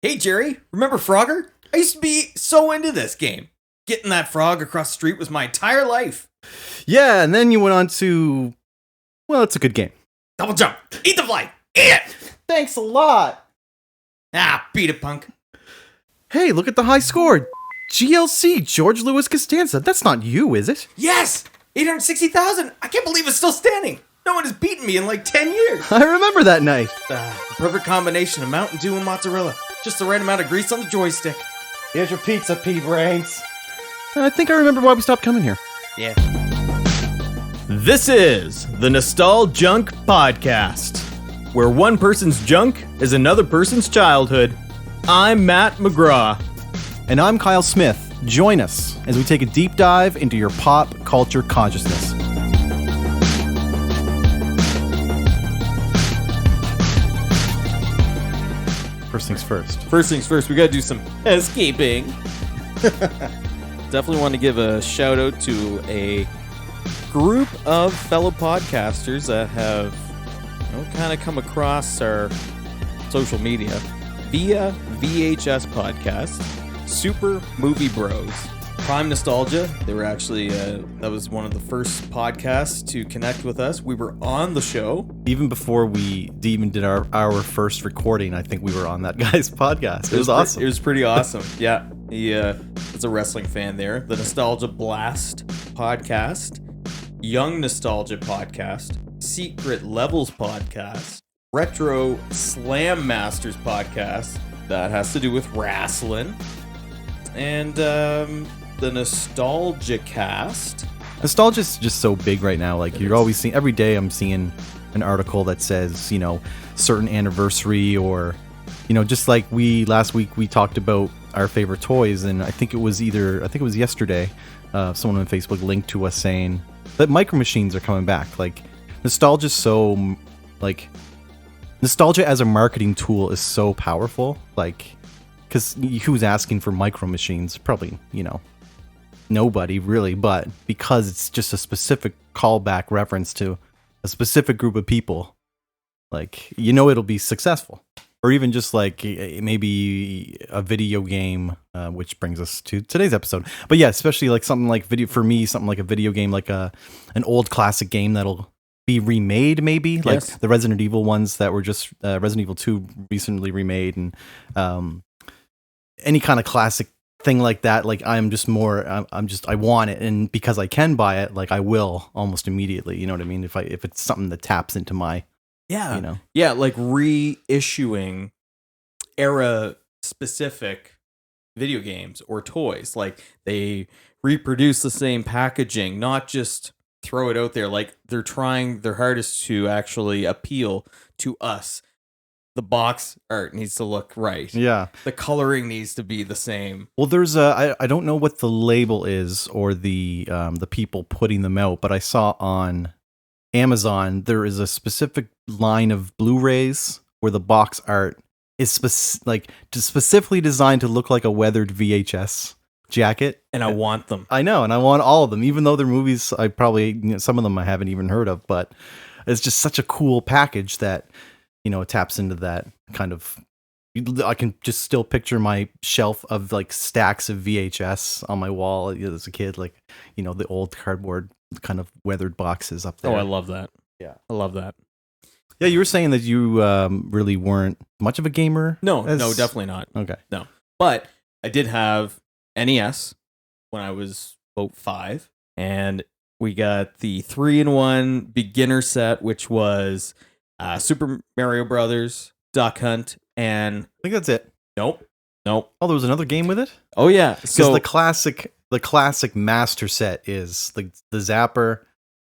Hey, Jerry, remember Frogger? I used to be so into this game. Getting that frog across the street was my entire life. Yeah, and then you went on to... Well, it's a good game. Double jump. Eat the fly. Eat it. Thanks a lot. Ah, beat it, punk. Hey, look at the high score. GLC, George Louis Costanza. That's not you, is it? Yes! 860,000. I can't believe it's still standing. No one has beaten me in like 10 years. I remember that night. The perfect combination of Mountain Dew and mozzarella. Just the right amount of grease on the joystick. Here's your pizza, P-Brains. I think I remember why we stopped coming here. Yeah. This is the Nostaljunk Podcast, where one person's junk is another person's childhood. I'm Matt McGrath. And I'm Kyle Smith. Join us as we take a deep dive into your pop culture consciousness. First things first. First things first, we gotta do some housekeeping. Definitely want to give a shout out to a group of fellow podcasters that have kind of come across our social media via VHS Podcast, Super Movie Bros, Prime Nostalgia. They were actually, that was one of the first podcasts to connect with us. We were on the show. Even before we even did our first recording, I think we were on that guy's podcast. It was awesome. It was pretty awesome. Yeah. He is a wrestling fan there. The Nostalgia Blast Podcast, Young Nostalgia Podcast, Secret Levels Podcast, Retro Slam Masters Podcast, that has to do with wrestling, and the Nostalgia Cast. Nostalgia's just so big right now. Like, you're always seeing, every day I'm seeing an article that says, certain anniversary, or, just like last week we talked about our favorite toys, and I think it was yesterday, someone on Facebook linked to us saying that Micro Machines are coming back. Like, nostalgia as a marketing tool is so powerful, like, because who's asking for Micro Machines? Probably, nobody really, but because it's just a specific callback reference to a specific group of people, like, it'll be successful. Or even just like maybe a video game, which brings us to today's episode. But yeah, especially like something like something like a video game, like an old classic game that'll be remade, maybe, like the Resident Evil ones that were just Resident Evil 2 recently remade, and any kind of classic thing like that. Like, I want it, and because I can buy it, like, I will almost immediately. You know what I mean? If it's something that taps into my like reissuing era-specific video games or toys. Like, they reproduce the same packaging, not just throw it out there. Like, they're trying their hardest to actually appeal to us. The box art needs to look right. Yeah. The coloring needs to be the same. Well, there's I don't know what the label is or the people putting them out, but I saw on Amazon there is a specific line of Blu-rays where the box art is specifically designed to look like a weathered VHS jacket, and I want them. I know, and I want all of them, even though they're movies I probably some of them I haven't even heard of, but it's just such a cool package that it taps into that kind of. I can just still picture my shelf of like stacks of VHS on my wall as a kid, like the old cardboard kind of weathered boxes up there. Oh, I love that. Yeah, I love that. Yeah, you were saying that you really weren't much of a gamer. No, definitely not. Okay, no, but I did have NES when I was about 5, and we got the 3-in-1 beginner set, which was Super Mario Brothers, Duck Hunt, and I think that's it. Nope. Oh, there was another game with it? Oh yeah. Because the classic master set is the Zapper,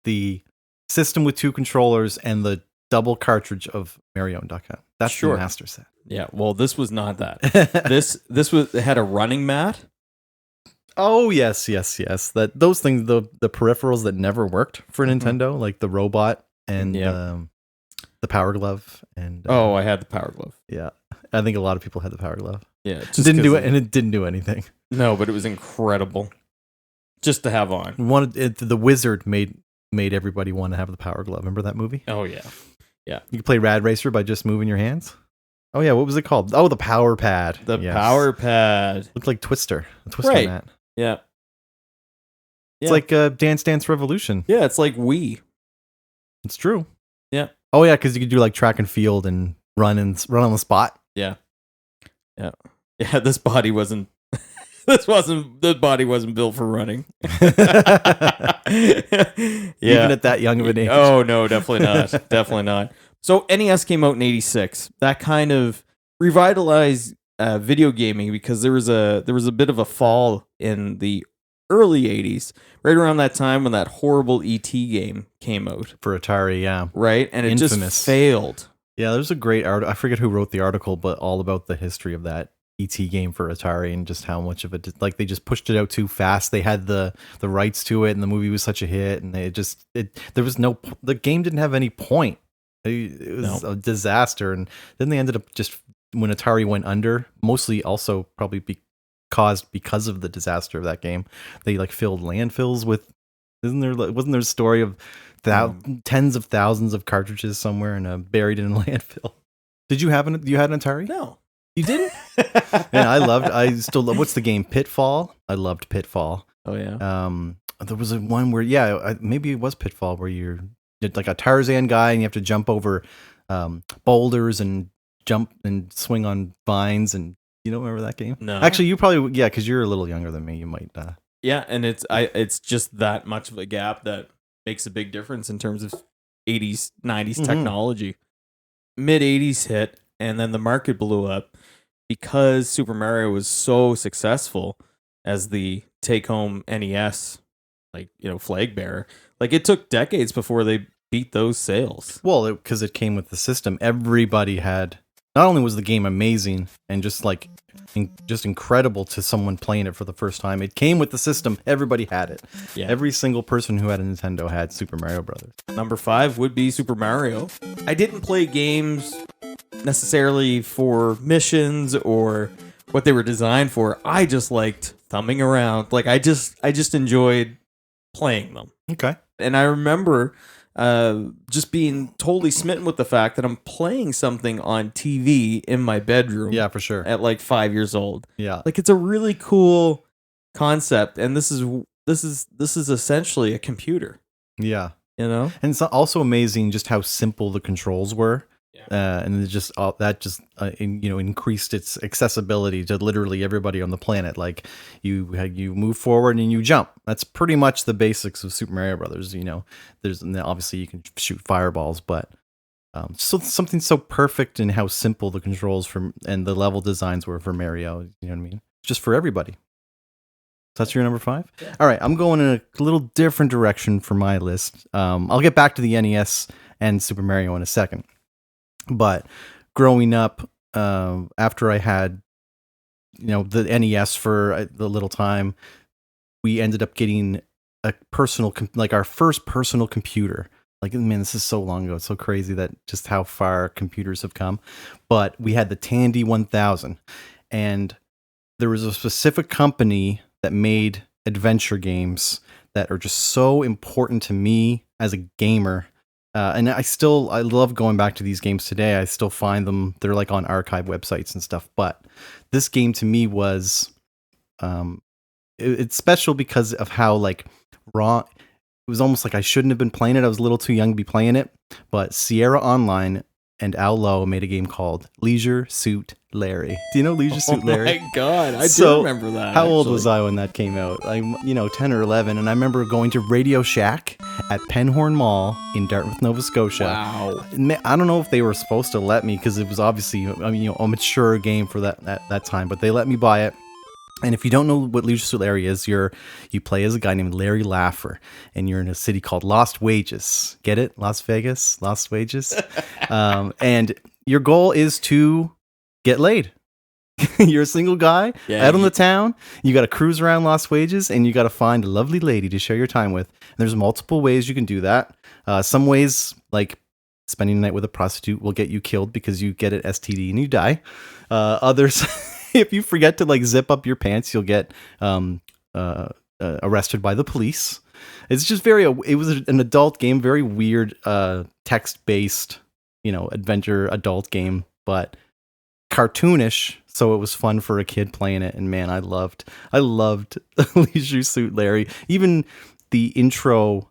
the system with 2 controllers, and the double cartridge of Mario and Duck Hunt. That's the master set. Yeah. Well, this was not that. this it had a running mat. Oh yes. Those things, the peripherals that never worked for Nintendo, like the robot and the Power Glove, and I had the Power Glove. Yeah, I think a lot of people had the Power Glove. Yeah, it didn't do anything. No, but it was incredible just to have on. The Wizard made everybody want to have the Power Glove. Remember that movie? Oh yeah. You could play Rad Racer by just moving your hands. Oh yeah, what was it called? Oh, the Power Pad. The Yes. Power Pad. Looked like Twister. A Twister Right. mat. Yeah. It's like Dance Dance Revolution. Yeah, it's like Wii. It's true. Yeah. Oh yeah, because you could do like track and field and run on the spot. Yeah. Yeah, this body wasn't the body wasn't built for running. Even at that young of an age. Oh no, definitely not. Definitely not. So NES came out in '86. That kind of revitalized video gaming because there was a bit of a fall in the early '80s, right around that time when that horrible ET game came out. For Atari, yeah. Right, and it Infamous. just failed. Yeah, there's a great art. I forget who wrote the article, but all about the history of that ET game for Atari and just how much of it, like they just pushed it out too fast. They had the rights to it, and the movie was such a hit, and the game didn't have any point. It was a disaster, and then they ended up just when Atari went under, mostly also probably caused because of the disaster of that game. They like filled landfills with. Wasn't there a story of tens of thousands of cartridges somewhere and buried in a landfill? You had an Atari? No, you didn't. And I still love. What's the game? Pitfall. I loved Pitfall. Oh yeah. There was one where maybe it was Pitfall where you're like a Tarzan guy and you have to jump over boulders and jump and swing on vines, and you don't remember that game? No. Actually, you probably because you're a little younger than me. You might. Yeah, and it's just that much of a gap that makes a big difference in terms of 80s, 90s technology. Mid 80s hit, and then the market blew up because Super Mario was so successful as the take-home NES, flag bearer. Like it took decades before they beat those sales. Well, because it came with the system, everybody had. Not only was the game amazing and just like just incredible to someone playing it for the first time, it came with the system. Everybody had it. Yeah. Every single person who had a Nintendo had Super Mario Brothers. Number 5 would be Super Mario. I didn't play games necessarily for missions or what they were designed for. I just liked thumbing around. Like I just enjoyed playing them. Okay. And I remember just being totally smitten with the fact that I'm playing something on TV in my bedroom. Yeah, for sure. At like 5 years old. Yeah. Like it's a really cool concept, and this is essentially a computer. Yeah. You know? And it's also amazing just how simple the controls were. Yeah. And it just increased its accessibility to literally everybody on the planet. Like you move forward and you jump. That's pretty much the basics of Super Mario Brothers. Obviously you can shoot fireballs, but so something so perfect in how simple the controls and the level designs were for Mario. You know what I mean? Just for everybody. So that's your number 5? Yeah. All right, I'm going in a little different direction for my list. I'll get back to the NES and Super Mario in a second. But growing up, after I had, the NES for the little time, we ended up getting a personal, our first personal computer. Like, man, this is so long ago. It's so crazy that just how far computers have come. But we had the Tandy 1000, and there was a specific company that made adventure games that are just so important to me as a gamer. And I love going back to these games today. I still find them. They're like on archive websites and stuff. But this game to me was, it's special because of how like raw. It was almost like I shouldn't have been playing it. I was a little too young to be playing it. But Sierra Online and Al Lowe made a game called Leisure Suit Larry. Do you know Leisure Suit Larry? Oh my God, I do remember that. How old was I when that came out? Like, 10 or 11. And I remember going to Radio Shack at Penhorn Mall in Dartmouth, Nova Scotia. Wow. I don't know if they were supposed to let me because it was obviously, a mature game for that time, but they let me buy it. And if you don't know what Leisure Suit Larry is, you play as a guy named Larry Laffer, and you're in a city called Lost Wages. Get it? Las Vegas, Lost Wages. And your goal is to get laid. You're a single guy out on the town. You got to cruise around Lost Wages, and you got to find a lovely lady to share your time with. And there's multiple ways you can do that. Some ways, like spending the night with a prostitute, will get you killed because you get an STD and you die. Others... If you forget to like zip up your pants, you'll get arrested by the police. It's just it was an adult game, very weird text-based, adventure adult game, but cartoonish, so it was fun for a kid playing it. And man, I loved Leisure Suit Larry. Even the intro,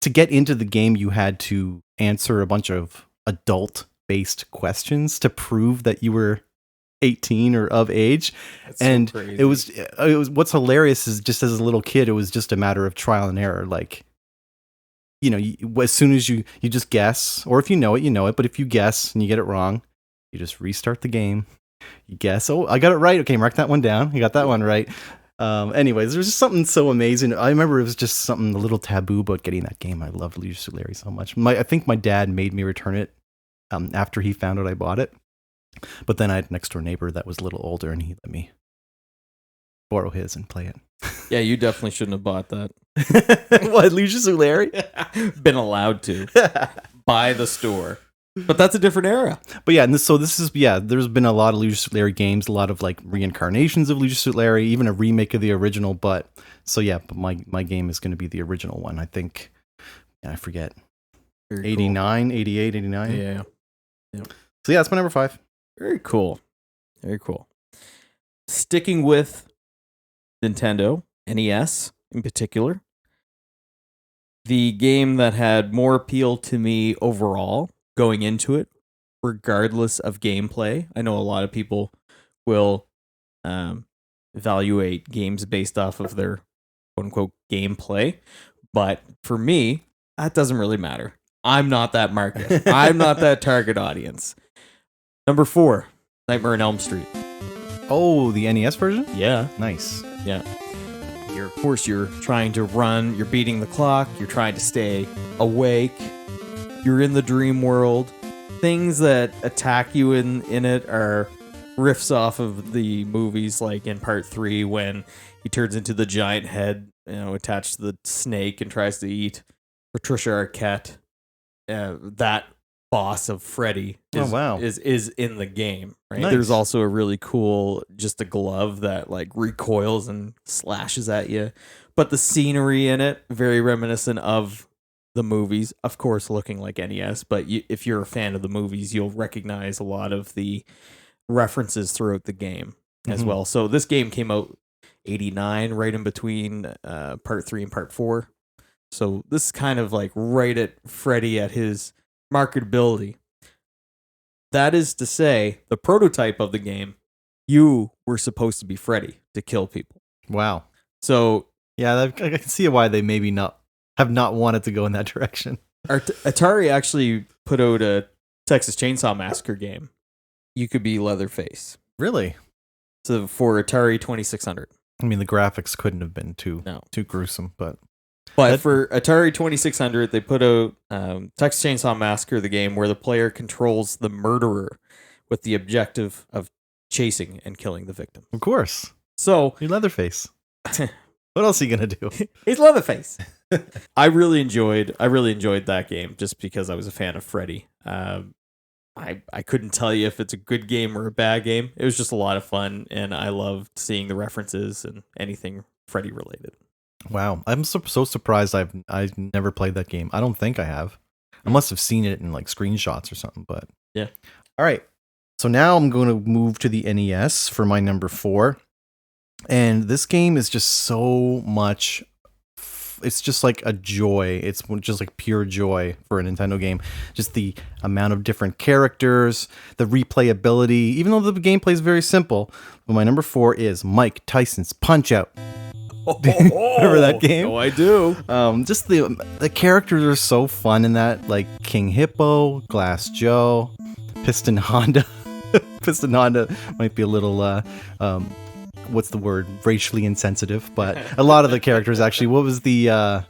to get into the game, you had to answer a bunch of adult-based questions to prove that you were 18 or of age. That's and so crazy. it was what's hilarious is just as a little kid, it was just a matter of trial and error. Like, you know, as soon as you just guess, or if you know it, but if you guess and you get it wrong, you just restart the game. You guess, oh, I got it right. Okay, mark that one down. You got that one right. Anyways, there's just something so amazing. I remember it was just something a little taboo about getting that game. I loved Leisure Suit Larry so much. I think my dad made me return it after he found out I bought it. But then I had a next door neighbor that was a little older, and he let me borrow his and play it. Yeah, you definitely shouldn't have bought that. What, Leisure Suit Larry? Been allowed to by the store. But that's a different era. But yeah, and there's been a lot of Leisure Suit Larry games, a lot of like reincarnations of Leisure Suit Larry, even a remake of the original. But my game is going to be the original one. I think, I forget, Very 89, 88, 89. cool. Yeah. So yeah, that's my number 5. Very cool. Very cool. Sticking with Nintendo, NES in particular, the game that had more appeal to me overall going into it, regardless of gameplay. I know a lot of people will evaluate games based off of their quote unquote gameplay, but for me, that doesn't really matter. I'm not that market. I'm not that target audience. Number 4, Nightmare on Elm Street. Oh, the NES version? Yeah. Nice. Yeah. Of course, you're trying to run, you're beating the clock, you're trying to stay awake, you're in the dream world. Things that attack you in it are riffs off of the movies, like in part 3 when he turns into the giant head, attached to the snake and tries to eat Patricia Arquette. That boss of Freddy is in the game, right? Nice. There's also a really cool, just a glove that like recoils and slashes at you. But the scenery in it, very reminiscent of the movies, of course, looking like NES. But if you're a fan of the movies, you'll recognize a lot of the references throughout the game as well. So this game came out 89, right in between part 3 and part 4. So this is kind of like right at Freddy at his marketability. That is to say, the prototype of the game, you were supposed to be Freddy to kill people. Wow. So yeah, I can see why they maybe have not wanted to go in that direction. Atari actually put out a Texas Chainsaw Massacre game. You could be Leatherface. Really? So for Atari 2600. I mean, the graphics couldn't have been too gruesome, but for Atari 2600, they put out Texas Chainsaw Massacre, the game where the player controls the murderer with the objective of chasing and killing the victim. Of course. So you're Leatherface. What else are you gonna do? He's Leatherface. I really enjoyed that game just because I was a fan of Freddy. I couldn't tell you if it's a good game or a bad game. It was just a lot of fun, and I loved seeing the references and anything Freddy related. Wow, I'm so surprised I've never played that game. I don't think I have. I must have seen it in like screenshots or something, but yeah. All right. So now I'm going to move to the NES for my number 4. And this game is just so much. It's just like a joy. It's just like pure joy for a Nintendo game. Just the amount of different characters, the replayability, even though the gameplay is very simple. But my number 4 is Mike Tyson's Punch-Out! Remember that game? Oh, I do. Just the characters are so fun in that, like King Hippo, Glass Joe, Piston Honda. Piston Honda might be a little what's the word? Racially insensitive, but a lot of the characters actually. What was the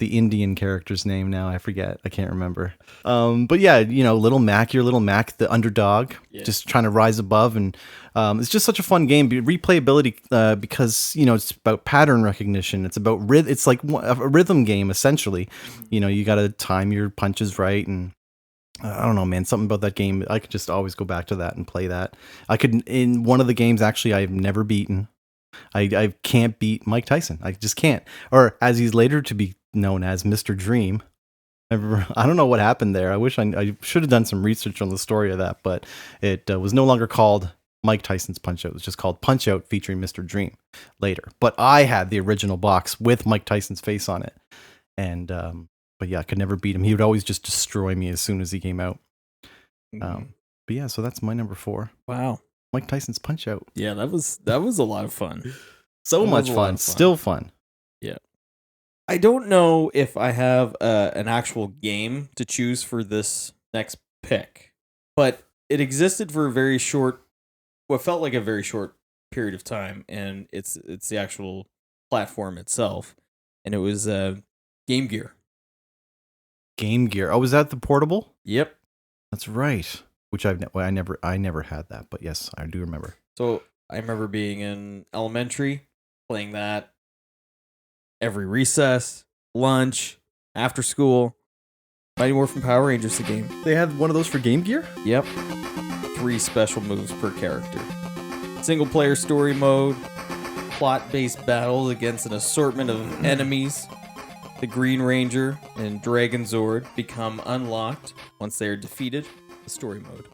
Indian character's name now? I forget. I can't remember. But yeah, Little Mac, the underdog, just trying to rise above, and it's just such a fun game. Replayability, because it's about pattern recognition. It's about it's like a rhythm game essentially. You got to time your punches right, and I don't know, man. Something about that game. I could just always go back to that and play that. I could, in one of the games, actually, I've never beaten. I can't beat Mike Tyson. I just can't. Or as he's later to be known as Mr. Dream. I don't know what happened there. I wish I should have done some research on the story of that, but it was no longer called Mike Tyson's Punch-Out. It was just called Punch-Out featuring Mr. Dream later. But I had the original box with Mike Tyson's face on it. And, but yeah, I could never beat him. He would always just destroy me as soon as he came out. But yeah, so that's my number 4. Wow. Mike Tyson's Punch-Out. Yeah, that was a lot of fun. So much fun. Still fun. Yeah. I don't know if I have an actual game to choose for this next pick, but it existed for a very short, what felt like a very short period of time, and it's the actual platform itself, and it was Game Gear. Game Gear. Oh, was that the portable? Yep. That's right. Which I never had that, but yes, I do remember. So I remember being in elementary, playing that every recess, lunch, after school. Mighty Morphin Power Rangers, the game. They had one of those for Game Gear? Yep. 3 special moves per character. Single player story mode, plot-based battles against an assortment of enemies. The Green Ranger and Dragon Zord become unlocked once they are defeated. The story mode.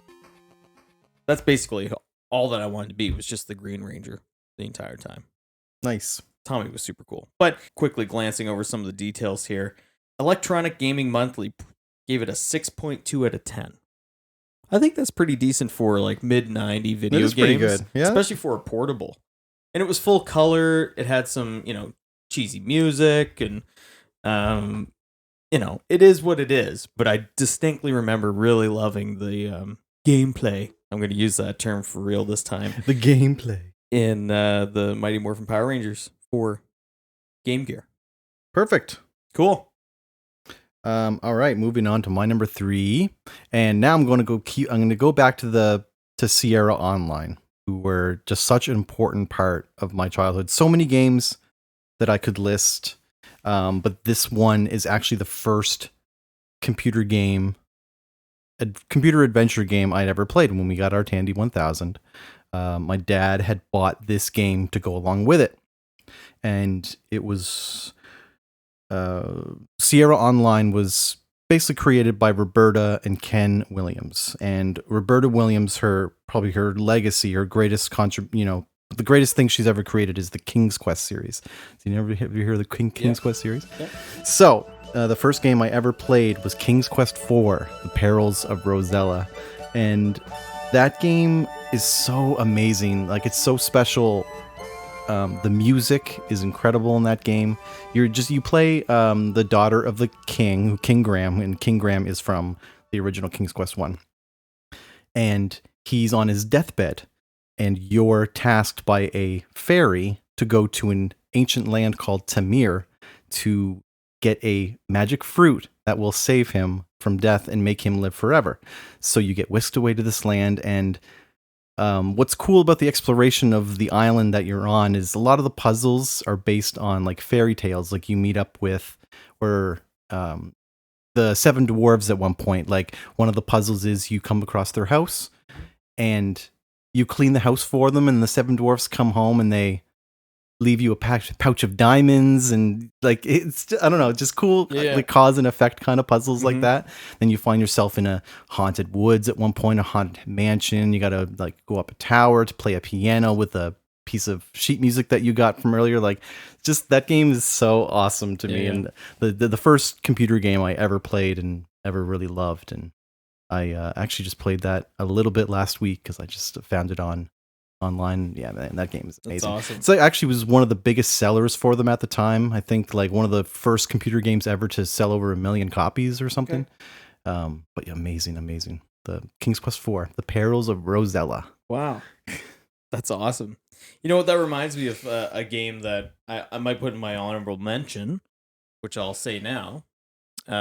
That's basically all that I wanted to be, was just the Green Ranger the entire time. Nice. Tommy was super cool. But quickly glancing over some of the details here, Electronic Gaming Monthly gave it a 6.2 out of 10. I think that's pretty decent for like mid-90 video games. Pretty good. Yeah. Especially for a portable. And it was full color. It had some, cheesy music, and it is what it is. But I distinctly remember really loving the gameplay. I'm going to use that term for real this time. The gameplay. In the Mighty Morphin Power Rangers for Game Gear. Perfect. Cool. All right, moving on to my number 3, and now I'm going to go back to Sierra Online, who were just such an important part of my childhood. So many games that I could list, but this one is actually the first computer adventure game I'd ever played when we got our Tandy 1000. My dad had bought this game to go along with it, and it was Sierra Online was basically created by Roberta and Ken Williams. And Roberta Williams, probably her legacy, her greatest the greatest thing she's ever created is the King's Quest series. Have you heard of the King's Quest series? Yeah. So the first game I ever played was King's Quest 4: The Perils of Rosella, and that game is so amazing. Like, it's so special. The music is incredible in that game. You play the daughter of the king, King Graham, and King Graham is from the original King's Quest 1. And he's on his deathbed, and you're tasked by a fairy to go to an ancient land called Tamir to get a magic fruit that will save him from death and make him live forever. So you get whisked away to this land, and what's cool about the exploration of the island that you're on is a lot of the puzzles are based on like fairy tales, like you meet up with, or the 7 dwarves at one point. Like, one of the puzzles is you come across their house and you clean the house for them, and the 7 dwarfs come home and they leave you a pouch of diamonds, and like, it's, I don't know, just cool, like cause and effect kind of puzzles like that. Then you find yourself in a haunted woods at one point, a haunted mansion. You gotta like go up a tower to play a piano with a piece of sheet music that you got from earlier. Like, just that game is so awesome to me, and the first computer game I ever played and ever really loved. And I actually just played that a little bit last week because I just found it online. Yeah, man, that game is amazing. That's awesome. So it actually was one of the biggest sellers for them at the time. I think like one of the first computer games ever to sell over 1 million copies or something. Okay. But yeah, amazing. The King's Quest 4: The Perils of Rosella. Wow. That's awesome. You know what, that reminds me of a game that I might put in my honorable mention, which I'll say now,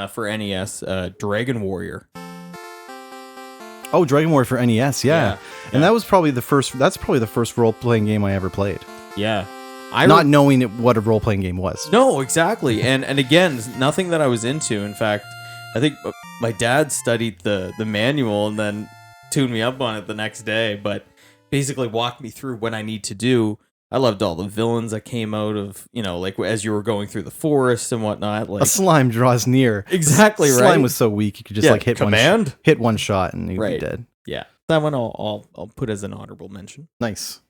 for NES, Dragon Warrior. Oh, Dragon Warrior for NES, yeah. And that was probably the first role-playing game I ever played. Yeah. Not knowing what a role-playing game was. No, exactly. And again, nothing that I was into. In fact, I think my dad studied the manual and then tuned me up on it the next day, but basically walked me through what I need to do I loved all the villains that came out of, like as you were going through the forest and whatnot. Like A slime draws near. exactly right. Slime was so weak you could just like hit one shot and you'd Right. be dead. Yeah, that one I'll put as an honorable mention. Nice.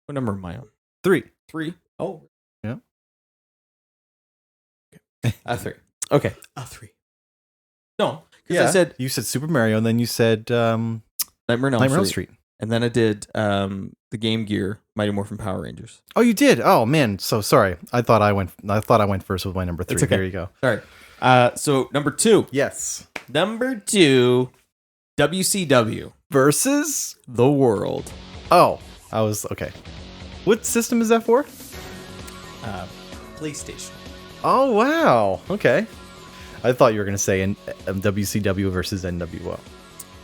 What number am I on? 3. 3. Oh, Yeah. Okay. 3. Okay, 3. No, because Yeah. I said You said Super Mario, and then you said Nightmare on Elm Nightmare on Elm Street. Street. And then I did the Game Gear Mighty Morphin Power Rangers. Oh, you did. Oh man, so sorry. I thought I went first with my number 3. It's okay. There you go. All right. So number 2. Yes. Number 2, WCW Versus. The World. Oh, I was okay. What system is that for? PlayStation. Oh wow. Okay. I thought you were gonna say WCW versus NWO.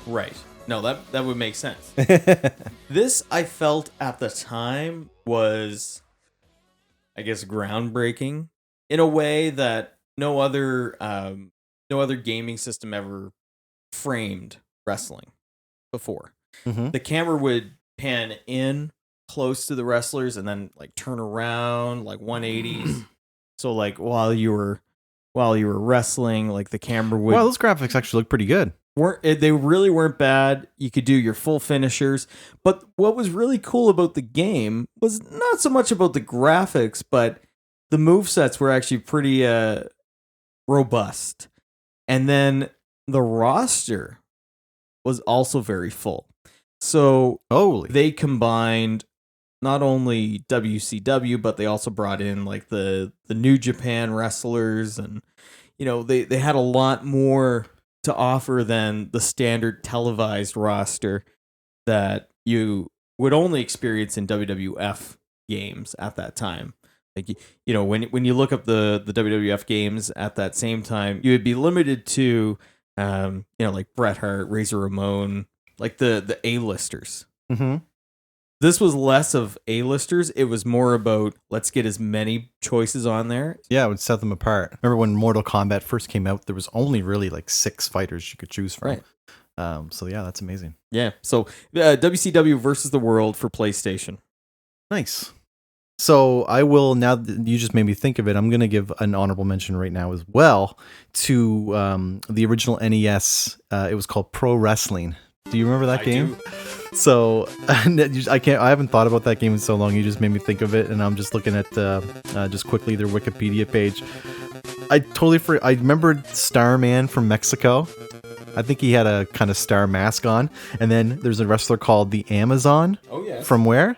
Right. No, that would make sense. This, I felt at the time, was, I guess, groundbreaking in a way that no other gaming system ever framed wrestling before. Mm-hmm. The camera would pan in close to the wrestlers and then like turn around like 180s. So like while you were wrestling, like the camera would Wow, those graphics actually look pretty good. they really weren't bad. You could do your full finishers. But what was really cool about the game was not so much about the graphics, but the movesets were actually pretty robust. And then the roster was also very full. So Holy. they combined not only WCW, but they also brought in like the New Japan wrestlers, and they had a lot more to offer than the standard televised roster that you would only experience in WWF games at that time. Like when you look up the WWF games at that same time, you would be limited to like Bret Hart, Razor Ramon, like the A-listers. Mm-hmm. This was less of A-listers. It was more about let's get as many choices on there. Yeah, it would set them apart. Remember when Mortal Kombat first came out, there was only really like 6 fighters you could choose from. Right. So yeah, that's amazing. Yeah. So WCW versus the World for PlayStation. Nice. So I will, now that you just made me think of it, I'm going to give an honorable mention right now as well to the original NES. It was called Pro Wrestling. Do you remember that game? Do. So I haven't thought about that game in so long. You just made me think of it, and I'm just looking at just quickly their Wikipedia page. I remembered Starman from Mexico. I think he had a kind of star mask on, and then there's a wrestler called the Amazon. Oh yeah. From where?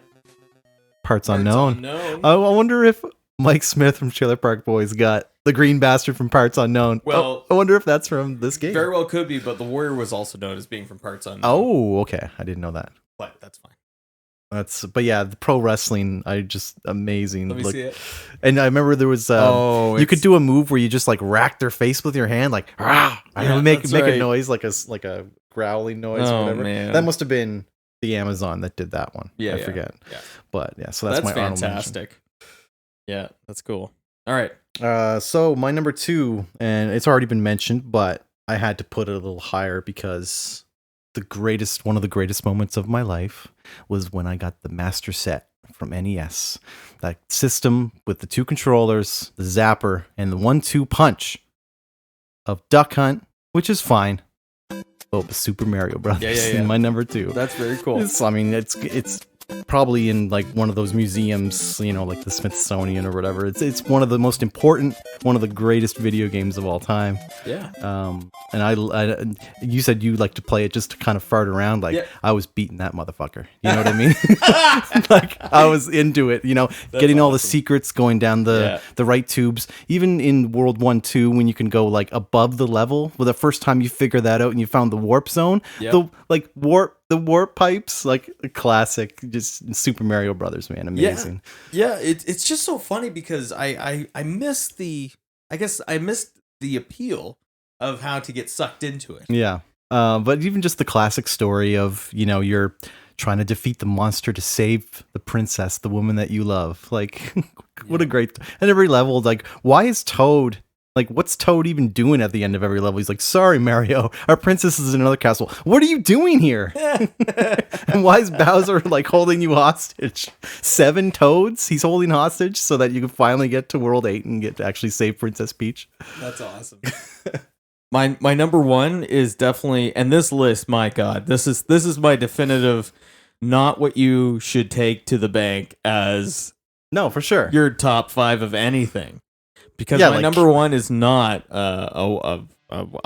Parts unknown. I wonder if Mike Smith from Trailer Park Boys got the green bastard from Parts Unknown. Well, I wonder if that's from this game. Very well could be, but the Warrior was also known as being from Parts Unknown. Oh, okay. I didn't know that. But that's fine. But yeah, the pro wrestling, amazing. Let me see it. And I remember there was you could do a move where you just like rack their face with your hand, like rah, Yeah, make right. a noise like a growling noise or whatever. Man. That must have been the Amazon that did that one. Yeah, I forget. Yeah. But yeah, so that's my honorable mention. fantastic. Yeah, that's cool. All right. So my number 2, and it's already been mentioned, but I had to put it a little higher because one of the greatest moments of my life was when I got the master set from NES. That system with the 2 controllers, the zapper, and the 1-2 punch of Duck Hunt, which is fine. But with Super Mario Brothers Yeah. in my number 2. That's very cool. It's probably in like one of those museums, like the Smithsonian or whatever. It's one of the most important, one of the greatest video games of all time. Yeah. And I you said you like to play it just to kind of fart around. Like I was beating that motherfucker. You know what I mean? Like I was into it. Getting all the secrets, going down the right tubes. Even in World 1, 2, when you can go like above the level. Well, the first time you figure that out and you found the warp zone, the warp pipes, like a classic, just Super Mario Brothers, man, amazing. Yeah, it's just so funny because I missed the appeal of how to get sucked into it. Yeah, but even just the classic story of you're trying to defeat the monster to save the princess, the woman that you love. Like, what a great! And every level, like, why is Toad Like, what's Toad even doing at the end of every level? He's like, sorry, Mario, our princess is in another castle. What are you doing here? And why is Bowser, like, holding you hostage? 7 Toads he's holding hostage so that you can finally get to World 8 and get to actually save Princess Peach. That's awesome. My number one is definitely, and this list, my God, this is my definitive, not what you should take to the bank as No, for sure. your top 5 of anything. Because Yeah, my like- number one is not a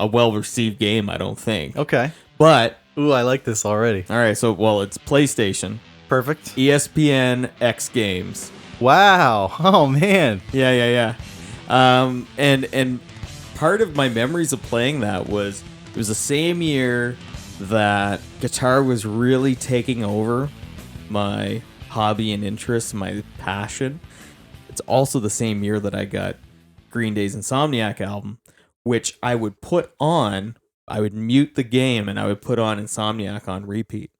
well-received game, I don't think. Okay. But, Ooh, I like this already. all right, so, well, it's PlayStation, Perfect. ESPN, X Games. Wow. Oh, man. Yeah. And part of my memories of playing that was, it was the same year that guitar was really taking over my hobby and interest, my passion. It's also the same year that I got Green Day's Insomniac album, which I would put on, I would mute the game and I would put on Insomniac on repeat.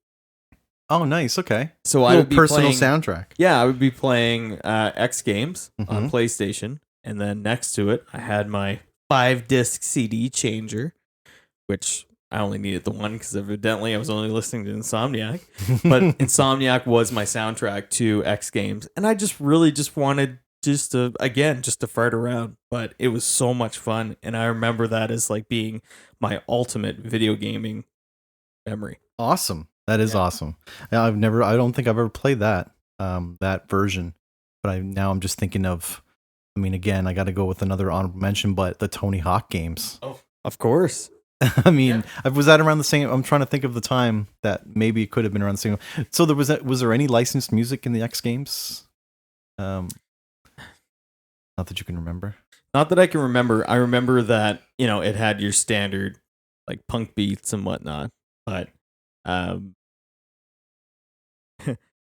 Oh, nice. Okay. So I Little would be personal playing, soundtrack. yeah, I would be playing X Games on Mhm. PlayStation, and then next to it, I had my 5-disc CD changer, which I only needed the one because evidently I was only listening to Insomniac. But Insomniac was my soundtrack to X Games, and I just really just wanted just to fart around. But it was so much fun, and I remember that as like being my ultimate video gaming memory. Awesome. That is awesome. I don't think I've ever played that version, but I'm just thinking of, I mean, again, I got to go with another honorable mention, but the Tony Hawk games. Oh, of course. I mean, was that around the same? I'm trying to think of the time that maybe it could have been around the same. So was there any licensed music in the X Games? Not that you can remember. Not that I can remember. I remember that, it had your standard like punk beats and whatnot, but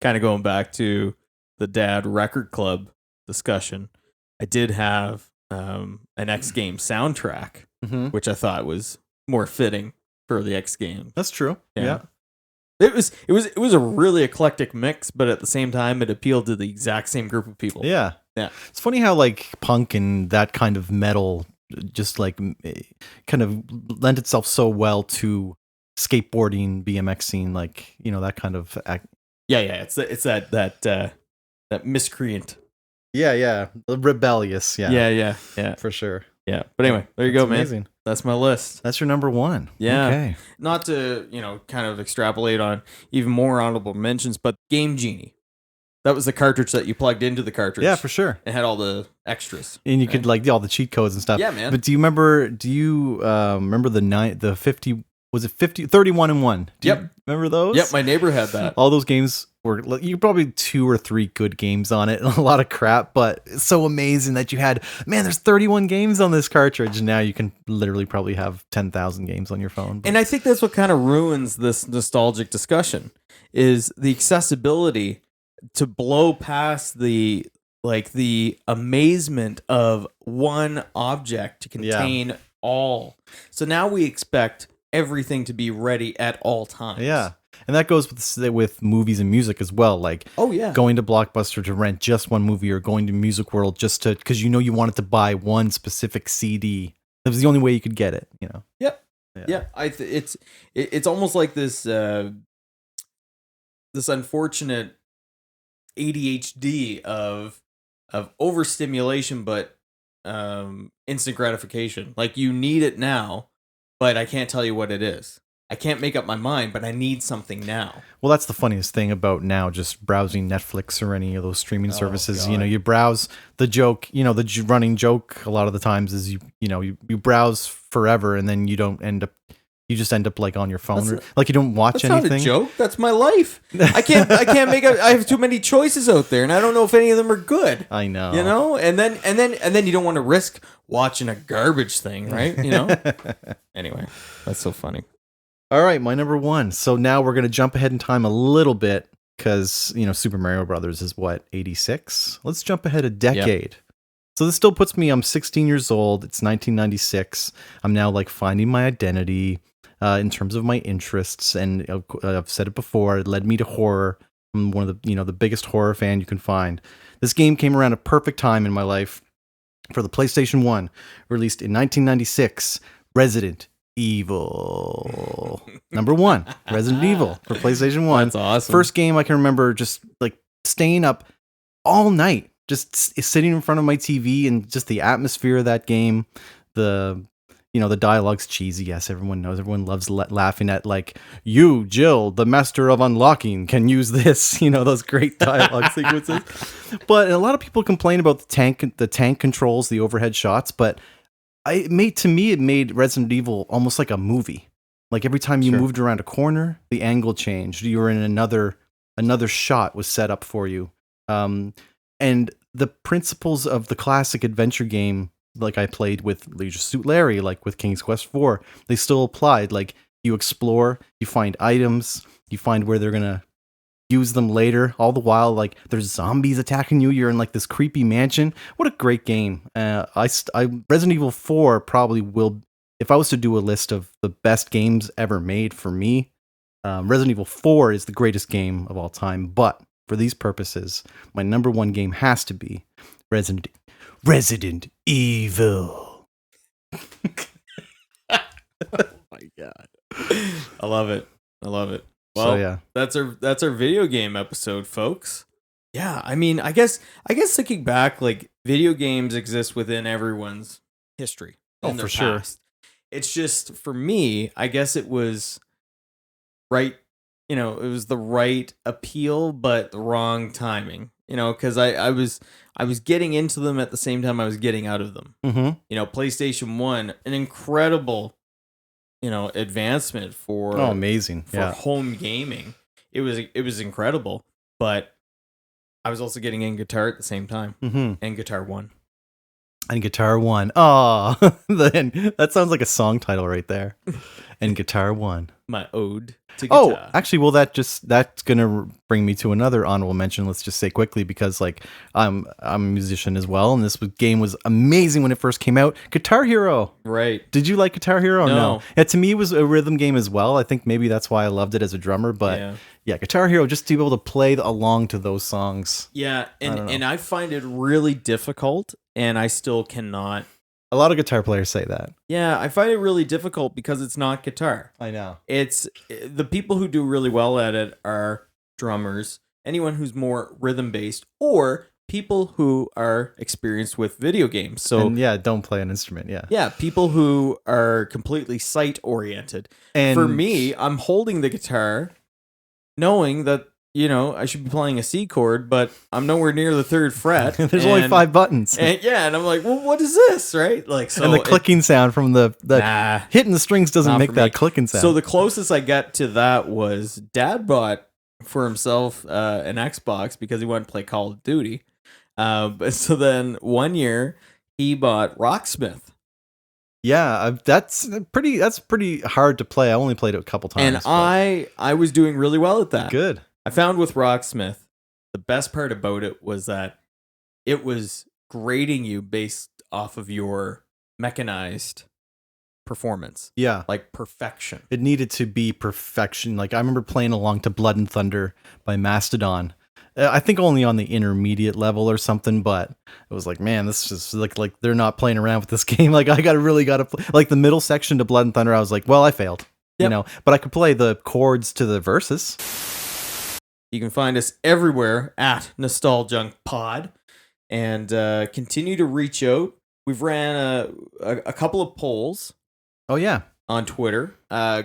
kind of going back to the Dad Record Club discussion, I did have an X Games soundtrack, Mm-hmm. which I thought was more fitting for the X Games. That's true. Yeah. It was a really eclectic mix, but at the same time, it appealed to the exact same group of people. Yeah. Yeah. It's funny how like punk and that kind of metal just like kind of lent itself so well to skateboarding, BMX scene, like, that kind of act. Yeah. It's that miscreant. Yeah. Rebellious. Yeah. For sure. Yeah. But anyway, there you go, man. Amazing. That's my list. That's your number one. Yeah. Okay. Not to, kind of extrapolate on even more honorable mentions, but Game Genie. That was the cartridge that you plugged into the cartridge. Yeah, for sure. It had all the extras. And you could like all the cheat codes and stuff. Yeah, man. But do you remember the 50, was it 50, 31 and 1? Do you Yep. remember those? Yep, my neighbor had that. All those games were, you probably 2 or 3 good games on it, and a lot of crap, but it's so amazing that you had, man, there's 31 games on this cartridge. Now you can literally probably have 10,000 games on your phone. And I think that's what kind of ruins this nostalgic discussion is the accessibility to blow past the amazement of one object to contain all. So now we expect everything to be ready at all times. Yeah. And that goes with movies and music as well. Like, oh yeah, going to Blockbuster to rent just one movie, or going to Music World just to, because you wanted to buy one specific CD. That was the only way you could get it. Yep. Yeah. It's almost like this this unfortunate ADHD of overstimulation, but instant gratification. Like, you need it now, but I can't tell you what it is. I can't make up my mind, but I need something now. Well, that's the funniest thing about now, just browsing Netflix or any of those streaming services. God. You browse the joke, the running joke a lot of the times is you browse forever, and then you just end up like on your phone, like you don't watch That's anything. not a joke. That's my life. I can't I have too many choices out there, and I don't know if any of them are good. I know. And then you don't want to risk watching a garbage thing, right? Anyway, that's so funny. All right, my number one. So now we're going to jump ahead in time a little bit because, Super Mario Brothers is what, 86? Let's jump ahead a decade. Yep. So this still puts me, I'm 16 years old. It's 1996. I'm now like finding my identity in terms of my interests. And I've said it before, it led me to horror. I'm one of the, the biggest horror fan you can find. This game came around a perfect time in my life. For the PlayStation 1, released in 1996, Resident Evil. Number 1, Resident Evil for PlayStation 1. That's awesome. First game I can remember just like staying up all night, just sitting in front of my TV, and just the atmosphere of that game. The dialogue's cheesy. Yes, everyone knows. Everyone loves laughing at, like, you, Jill, the master of unlocking, can use this. Those great dialogue sequences. But a lot of people complain about the tank controls, the overhead shots. But it made Resident Evil almost like a movie. Like every time you moved around a corner, the angle changed. You were in another shot was set up for you. And the principles of the classic adventure game, like I played with Leisure Suit Larry, like with King's Quest 4, they still applied. Like, you explore, you find items, you find where they're gonna use them later. All the while, like, there's zombies attacking you. You're in like this creepy mansion. What a great game! Resident Evil 4 probably will, if I was to do a list of the best games ever made for me, Resident Evil 4 is the greatest game of all time. But for these purposes, my number 1 game has to be Resident Evil. Oh my god, I love it. Well, so, yeah, that's our video game episode, folks. Yeah, I mean, I guess thinking back, like, video games exist within everyone's history. Oh, for sure. It's just, for me, I guess it was right. It was the right appeal, but the wrong timing. Because I was getting into them at the same time I was getting out of them. Mm-hmm. PlayStation 1, an incredible, advancement for amazing for home gaming. It was incredible, but I was also getting in guitar at the same time, and Guitar 1. And Guitar 1. Oh, that sounds like a song title right there. And Guitar 1. My ode to guitar. Oh, actually, well, that's gonna bring me to another honorable mention. Let's just say quickly, because like I'm a musician as well, and this game was amazing when it first came out. Guitar Hero. Right. Did you like Guitar Hero? No. Yeah, to me, it was a rhythm game as well. I think maybe that's why I loved it as a drummer. But yeah, Guitar Hero, just to be able to play along to those songs. Yeah, and I find it really difficult, and I still cannot. A lot of guitar players say that. Yeah, I find it really difficult because it's not guitar. I know. It's the people who do really well at it are drummers, anyone who's more rhythm based, or people who are experienced with video games. So, and don't play an instrument. Yeah, people who are completely sight oriented. And for me, I'm holding the guitar knowing that, I should be playing a C chord, but I'm nowhere near the 3rd fret. There's only 5 buttons. And I'm like, well, what is this, right? Like, so and the clicking sound from the hitting the strings doesn't make that clicking sound. So the closest I got to that was Dad bought for himself an Xbox because he wanted to play Call of Duty. So then one year he bought Rocksmith. Yeah, that's pretty hard to play. I only played it a couple times. And I was doing really well at that. Good. I found with Rocksmith, the best part about it was that it was grading you based off of your mechanized performance. Yeah. Like perfection. It needed to be perfection. Like, I remember playing along to Blood and Thunder by Mastodon. I think only on the intermediate level or something, but it was like, man, this is like they're not playing around with this game. Like, I really got to play. Like, the middle section to Blood and Thunder, I was like, well, I failed. Yep. But I could play the chords to the verses. You can find us everywhere at Nostaljunk Pod, and continue to reach out. We've ran a couple of polls. Oh, yeah. On Twitter.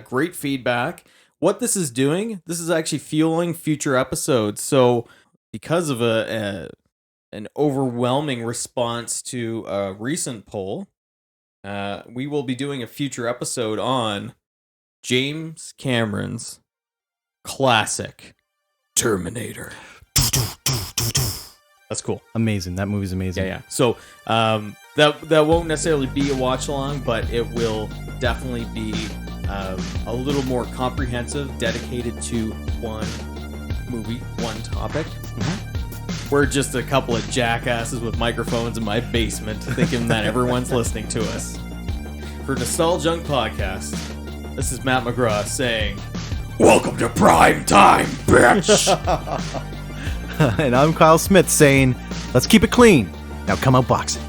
Great feedback. What this is doing, this is actually fueling future episodes. So because of an overwhelming response to a recent poll, we will be doing a future episode on James Cameron's classic Terminator. That's cool. Amazing. That movie's amazing. Yeah. So that won't necessarily be a watch along, but it will definitely be a little more comprehensive, dedicated to one movie, one topic. Mm-hmm. We're just a couple of jackasses with microphones in my basement thinking that everyone's listening to us. For Nostaljunk Podcast, this is Matt McGrath saying, welcome to prime time, bitch! And I'm Kyle Smith saying, let's keep it clean. Now come out boxing.